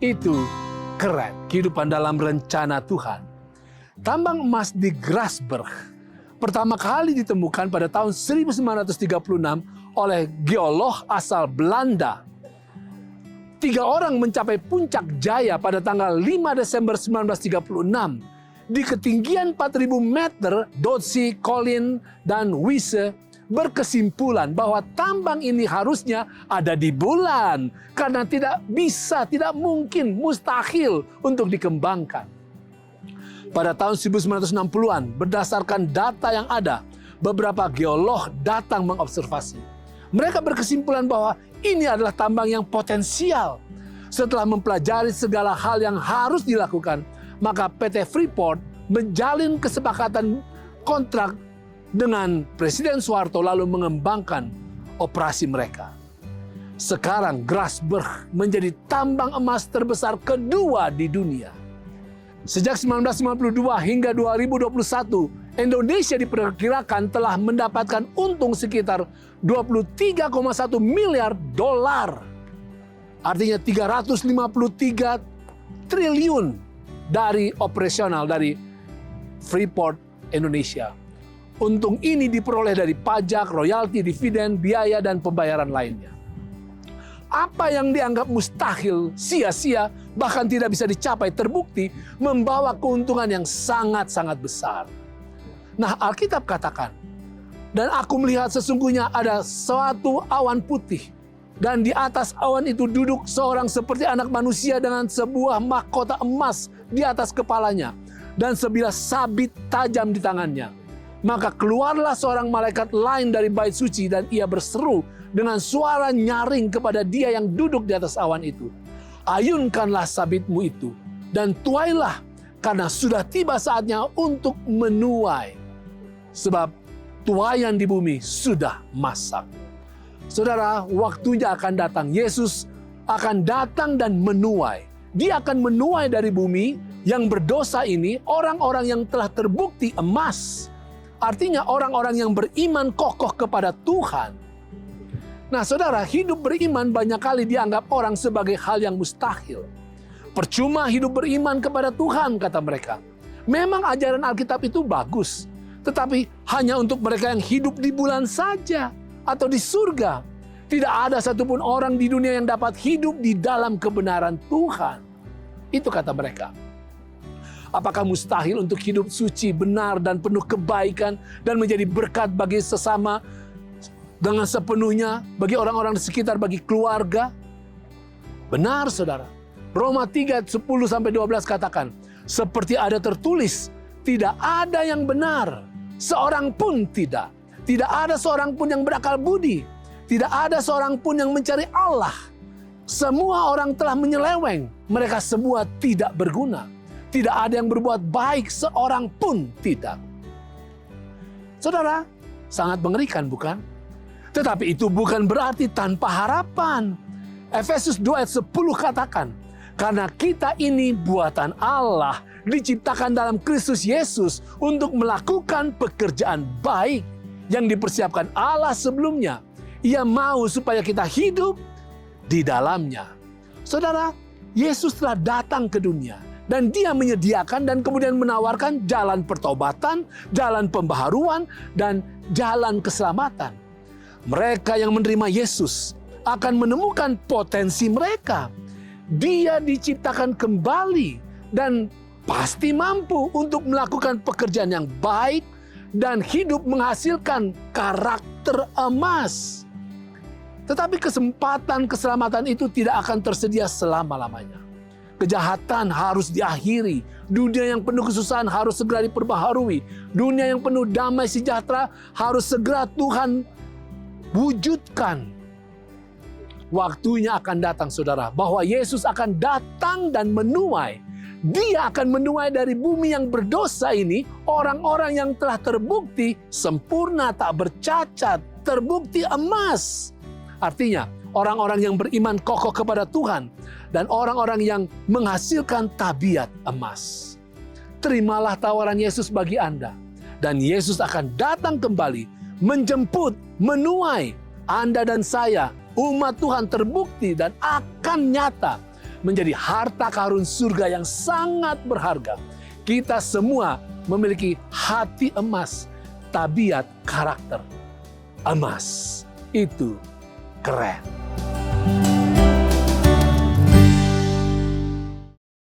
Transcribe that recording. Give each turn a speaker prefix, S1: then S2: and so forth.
S1: Itu keren, kehidupan dalam rencana Tuhan. Tambang emas di Grasberg pertama kali ditemukan pada tahun 1936 oleh geolog asal Belanda. 3 orang mencapai puncak jaya pada tanggal 5 Desember 1936. Di ketinggian 4.000 meter, Doddsey, Collin, dan Wisse berkesimpulan bahwa tambang ini harusnya ada di bulan karena tidak mungkin, mustahil untuk dikembangkan. Pada tahun 1960-an, berdasarkan data yang ada, beberapa geolog datang mengobservasi. Mereka berkesimpulan bahwa ini adalah tambang yang potensial. Setelah mempelajari segala hal yang harus dilakukan, maka PT Freeport menjalin kesepakatan kontrak dengan Presiden Soeharto lalu mengembangkan operasi mereka. Sekarang Grasberg menjadi tambang emas terbesar kedua di dunia. Sejak 1952 hingga 2021, Indonesia diperkirakan telah mendapatkan untung sekitar 23,1 miliar dolar. Artinya 353 triliun dari operasional dari Freeport Indonesia. Untung ini diperoleh dari pajak, royalti, dividen, biaya, dan pembayaran lainnya. Apa yang dianggap mustahil, sia-sia, bahkan tidak bisa dicapai terbukti membawa keuntungan yang sangat-sangat besar. Nah, Alkitab katakan, dan aku melihat sesungguhnya ada suatu awan putih, dan di atas awan itu duduk seorang seperti anak manusia dengan sebuah mahkota emas di atas kepalanya, dan sebilah sabit tajam di tangannya. Maka keluarlah seorang malaikat lain dari bait suci, dan ia berseru dengan suara nyaring kepada dia yang duduk di atas awan itu. Ayunkanlah sabitmu itu, dan tuailah, karena sudah tiba saatnya untuk menuai. Sebab tuaian di bumi sudah masak. Saudara, waktunya akan datang. Yesus akan datang dan menuai. Dia akan menuai dari bumi yang berdosa ini orang-orang yang telah terbukti emas. Artinya orang-orang yang beriman kokoh kepada Tuhan. Nah, saudara, hidup beriman banyak kali dianggap orang sebagai hal yang mustahil. Percuma hidup beriman kepada Tuhan, kata mereka. Memang ajaran Alkitab itu bagus, tetapi hanya untuk mereka yang hidup di bulan saja atau di surga. Tidak ada satupun orang di dunia yang dapat hidup di dalam kebenaran Tuhan. Itu kata mereka. Apakah mustahil untuk hidup suci, benar, dan penuh kebaikan, dan menjadi berkat bagi sesama dengan sepenuhnya, bagi orang-orang di sekitar, bagi keluarga? Benar, saudara. Roma 3, 10-12 katakan, seperti ada tertulis, tidak ada yang benar, seorang pun tidak. Tidak ada seorang pun yang berakal budi. Tidak ada seorang pun yang mencari Allah. Semua orang telah menyeleweng. Mereka semua tidak berguna. Tidak ada yang berbuat baik, seorang pun tidak. Saudara, sangat mengerikan bukan? Tetapi itu bukan berarti tanpa harapan. Efesus 2 ayat 10 katakan, karena kita ini buatan Allah, diciptakan dalam Kristus Yesus untuk melakukan pekerjaan baik yang dipersiapkan Allah sebelumnya. Ia mau supaya kita hidup di dalamnya. Saudara, Yesus telah datang ke dunia. Dan dia menyediakan dan kemudian menawarkan jalan pertobatan, jalan pembaharuan, dan jalan keselamatan. Mereka yang menerima Yesus akan menemukan potensi mereka. Dia diciptakan kembali dan pasti mampu untuk melakukan pekerjaan yang baik dan hidup menghasilkan karakter emas. Tetapi kesempatan keselamatan itu tidak akan tersedia selama-lamanya. Kejahatan harus diakhiri. Dunia yang penuh kesusahan harus segera diperbaharui. Dunia yang penuh damai sejahtera harus segera Tuhan wujudkan. Waktunya akan datang, saudara, bahwa Yesus akan datang dan menuai. Dia akan menuai dari bumi yang berdosa ini orang-orang yang telah terbukti sempurna, tak bercacat, terbukti emas. Artinya, orang-orang yang beriman kokoh kepada Tuhan dan orang-orang yang menghasilkan tabiat emas. Terimalah tawaran Yesus bagi Anda, dan Yesus akan datang kembali menjemput, menuai Anda dan saya, umat Tuhan terbukti dan akan nyata menjadi harta karun surga yang sangat berharga. Kita semua memiliki hati emas, tabiat karakter emas. Itu keren.